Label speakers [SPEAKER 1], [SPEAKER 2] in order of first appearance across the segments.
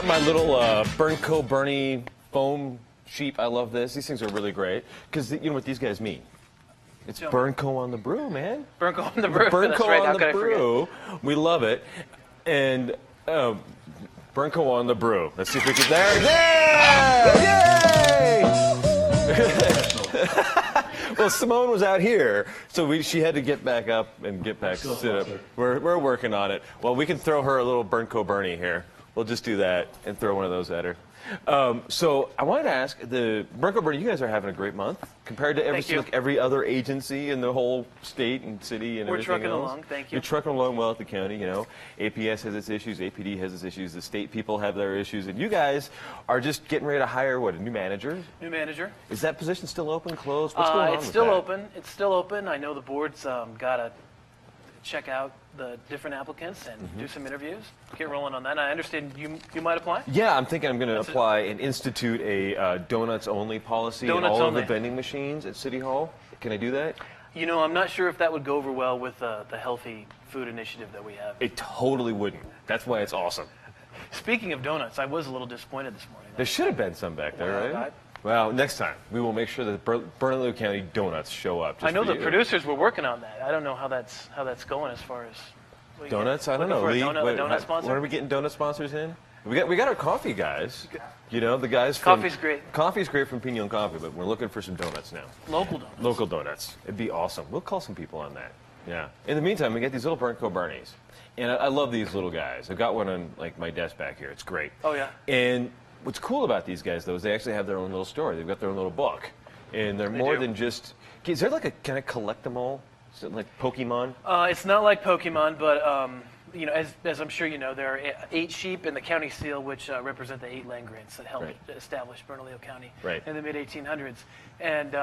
[SPEAKER 1] my little Bernco Bernie foam sheep. I love this. These things are really great because you know what these guys mean. It's Bernco on the brew, man.
[SPEAKER 2] Bernco on the brew.
[SPEAKER 1] Bernco
[SPEAKER 2] That's right.
[SPEAKER 1] on the brew. We love it. And Bernco on the brew. Let's see if we can. There. Yay! Well, Simone was out here, so she had to get back up and get back to sit up. We're working on it. Well, we can throw her a little Bernco Bernie here. We'll just do that and throw one of those at her. So I wanted to ask, the Bernco Bernie, you guys are having a great month compared to every other agency in the whole state and city and
[SPEAKER 2] We're
[SPEAKER 1] everything
[SPEAKER 2] trucking
[SPEAKER 1] else.
[SPEAKER 2] along, thank you.
[SPEAKER 1] You're trucking along well at the county, you know. APS has its issues, APD has its issues, the state people have their issues, and you guys are just getting ready to hire, what, a new manager?
[SPEAKER 2] New manager.
[SPEAKER 1] Is that position still open, closed? What's going on
[SPEAKER 2] It's
[SPEAKER 1] with
[SPEAKER 2] still
[SPEAKER 1] that?
[SPEAKER 2] open. It's still open. I know the board's got to check out the different applicants and do some interviews. Get rolling on that. And I understand you might apply?
[SPEAKER 1] Yeah, I'm thinking I'm going to apply and institute a donuts-only policy in all of the vending machines at City Hall. Can I do that?
[SPEAKER 2] You know, I'm not sure if that would go over well with the healthy food initiative that we have.
[SPEAKER 1] It totally wouldn't. That's why it's awesome.
[SPEAKER 2] Speaking of donuts, I was a little disappointed this morning.
[SPEAKER 1] There should have been some back there, right? Well, next time we will make sure that Bernalillo County donuts show up.
[SPEAKER 2] I know the producers were working on that. I don't know how that's going as far as
[SPEAKER 1] donuts. I don't know.
[SPEAKER 2] For a donut sponsor?
[SPEAKER 1] When are we getting donut sponsors in? We got our coffee guys. You know, the guys.
[SPEAKER 2] Coffee's great.
[SPEAKER 1] Coffee's great from Pinion Coffee, but we're looking for some donuts now.
[SPEAKER 2] Local donuts.
[SPEAKER 1] Local donuts. It'd be awesome. We'll call some people on that. Yeah. In the meantime, we got these little Bernco Bernies, and I love these little guys. I've got one on like my desk back here. It's great.
[SPEAKER 2] Oh yeah.
[SPEAKER 1] And what's cool about these guys, though, is they actually have their own little story. They've got their own little book. And they're more than just... Is there like a kind of collect them all? Is it like Pokemon?
[SPEAKER 2] It's not like Pokemon, but, you know, as I'm sure you know, there are 8 sheep in the county seal, which represent the 8 land grants that helped establish Bernalillo County in the mid-1800s. And,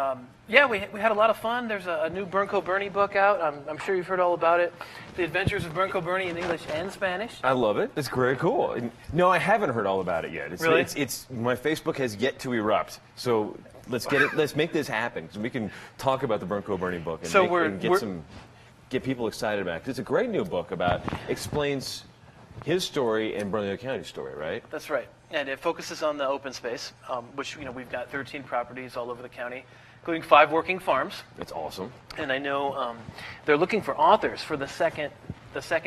[SPEAKER 2] yeah, we had a lot of fun. There's a new Bernco Bernie book out. I'm sure you've heard all about it. The Adventures of Bernco Bernie in English and Spanish.
[SPEAKER 1] I love it. It's very cool. And, no, I haven't heard all about it yet.
[SPEAKER 2] Really?
[SPEAKER 1] It's my Facebook has yet to erupt. So let's get it. Let's make this happen so we can talk about the Bernco Bernie book and get people excited about it. 'Cause it's a great new book explains his story and Bernalillo County's story, right?
[SPEAKER 2] That's right. And it focuses on the open space, which, you know, we've got 13 properties all over the county, including 5 working farms.
[SPEAKER 1] It's awesome.
[SPEAKER 2] And I know they're looking for authors for the second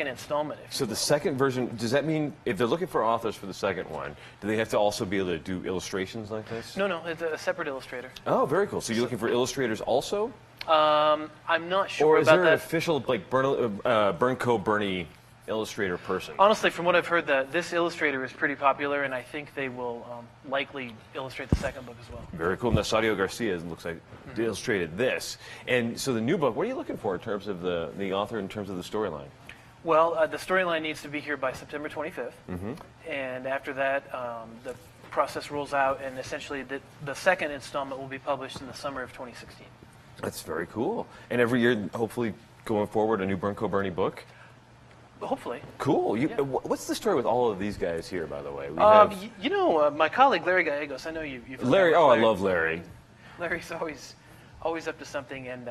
[SPEAKER 2] installment.
[SPEAKER 1] So the second version, does that mean if they're looking for authors for the second one, do they have to also be able to do illustrations like this?
[SPEAKER 2] No, it's a separate illustrator.
[SPEAKER 1] Oh, very cool. So you're looking for illustrators also?
[SPEAKER 2] I'm not sure
[SPEAKER 1] about that. Or is there an official like Bernco Bernie illustrator person?
[SPEAKER 2] Honestly, from what I've heard, this illustrator is pretty popular, and I think they will likely illustrate the second book as well.
[SPEAKER 1] Very cool. Nasario Garcia looks like illustrated this. And so the new book, what are you looking for in terms of the author, in terms of the storyline?
[SPEAKER 2] Well, the storyline needs to be here by September 25th, and after that, the process rolls out, and essentially the second installment will be published in the summer of 2016.
[SPEAKER 1] That's very cool. And every year, hopefully, going forward, a new Bernco Bernie book?
[SPEAKER 2] Hopefully.
[SPEAKER 1] Cool. What's the story with all of these guys here, by the way?
[SPEAKER 2] You know, my colleague Larry Gallegos, I know you've
[SPEAKER 1] Larry, I love Larry.
[SPEAKER 2] Larry's always up to something, and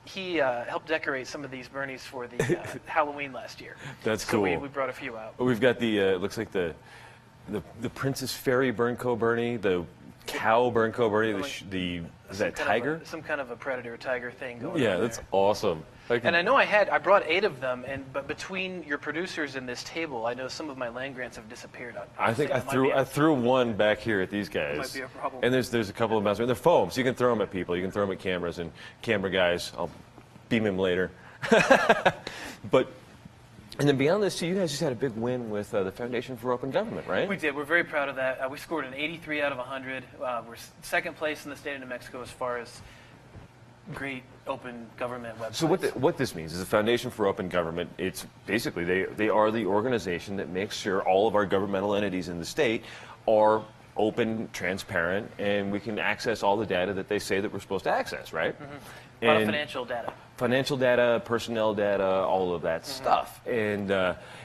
[SPEAKER 2] he helped decorate some of these Bernies for the Halloween last year.
[SPEAKER 1] That's cool.
[SPEAKER 2] So we brought a few out.
[SPEAKER 1] We've got the looks like the Princess Fairy Bernco Bernie, the cow Bernco Bernie, is that tiger?
[SPEAKER 2] Some kind of a predator tiger thing going on.
[SPEAKER 1] Yeah, that's awesome.
[SPEAKER 2] And I know I brought 8 of them, but between your producers and this table, I know some of my land grants have disappeared.
[SPEAKER 1] I think I threw one back here at these guys.
[SPEAKER 2] That might be a problem.
[SPEAKER 1] And there's a couple of them. They're foam, so you can throw them at people. You can throw them at cameras and camera guys. I'll beam him later. And then beyond this, too, you guys just had a big win with the Foundation for Open Government, right?
[SPEAKER 2] We did. We're very proud of that. We scored an 83 out of 100. We're second place in the state of New Mexico as far as great open government websites.
[SPEAKER 1] So what this means is the Foundation for Open Government, it's basically they are the organization that makes sure all of our governmental entities in the state are open, transparent, and we can access all the data that they say that we're supposed to access, right?
[SPEAKER 2] A lot of financial data.
[SPEAKER 1] Financial data, personnel data, all of that stuff. And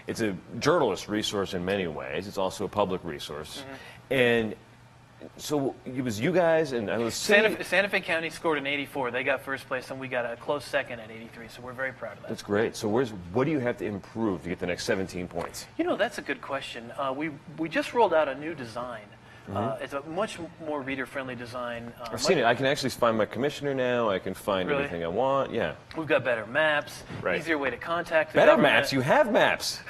[SPEAKER 1] it's a journalist resource in many ways. It's also a public resource. And So it was you guys, and I was
[SPEAKER 2] Santa Fe County scored an 84. They got first place, and we got a close second at 83. So we're very proud of that.
[SPEAKER 1] That's great. So what do you have to improve to get the next 17 points?
[SPEAKER 2] You know, that's a good question. We just rolled out a new design. It's a much more reader-friendly design.
[SPEAKER 1] I've seen it. I can actually find my commissioner now. I can find everything I want. Yeah.
[SPEAKER 2] We've got better maps, easier way to contact the
[SPEAKER 1] better
[SPEAKER 2] government.
[SPEAKER 1] maps. You have maps.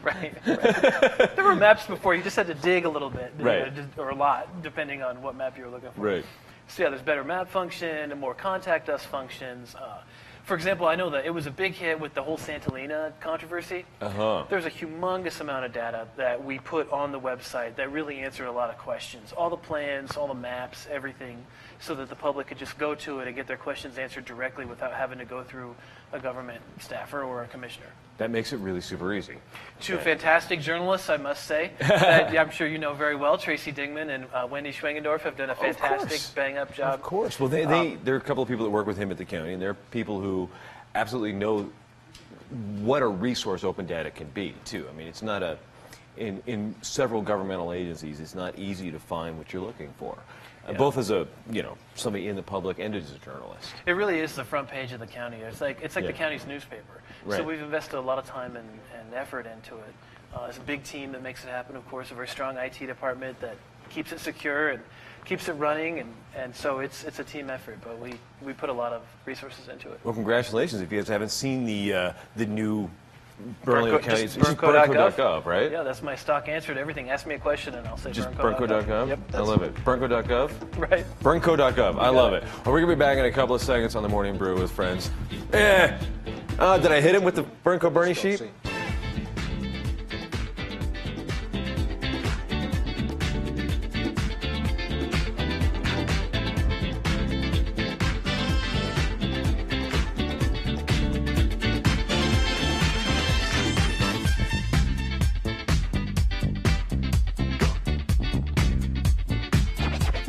[SPEAKER 2] Right. There were maps before. You just had to dig a little bit,
[SPEAKER 1] right,
[SPEAKER 2] or a lot, depending on what map you were looking for.
[SPEAKER 1] Right.
[SPEAKER 2] So yeah, there's better map function and more contact us functions. For example, I know that it was a big hit with the whole Santolina controversy. There's a humongous amount of data that we put on the website that really answered a lot of questions. All the plans, all the maps, everything, so that the public could just go to it and get their questions answered directly without having to go through a government staffer or a commissioner.
[SPEAKER 1] That makes it really super easy.
[SPEAKER 2] Two fantastic journalists, I must say, that I'm sure you know very well. Tracy Dingman and Wendy Schwengendorf have done a fantastic bang-up job.
[SPEAKER 1] Of course. Well, there are a couple of people that work with him at the county, and they're people who absolutely know what a resource open data can be, too. I mean, it's not in several governmental agencies, it's not easy to find what you're looking for. Both as a, somebody in the public and as a journalist.
[SPEAKER 2] It really is the front page of the county. It's like the county's newspaper.
[SPEAKER 1] Right.
[SPEAKER 2] So we've invested a lot of time and effort into it. It's a big team that makes it happen, of course, a very strong IT department that keeps it secure and keeps it running, and so it's a team effort, but we put a lot of resources into it.
[SPEAKER 1] Well, congratulations. If you guys haven't seen the new Bernco County, it's
[SPEAKER 2] Bernco.gov,
[SPEAKER 1] right?
[SPEAKER 2] Yeah, that's my stock answer to everything. Ask me a question and I'll say
[SPEAKER 1] just
[SPEAKER 2] Bernco.gov.
[SPEAKER 1] Yep, I love it. Bernco.gov?
[SPEAKER 2] Right.
[SPEAKER 1] Bernco.gov. I love it. Well, we're going to be back in a couple of seconds on the Morning Brew with friends. Did I hit him with the Bernco Bernie sheet?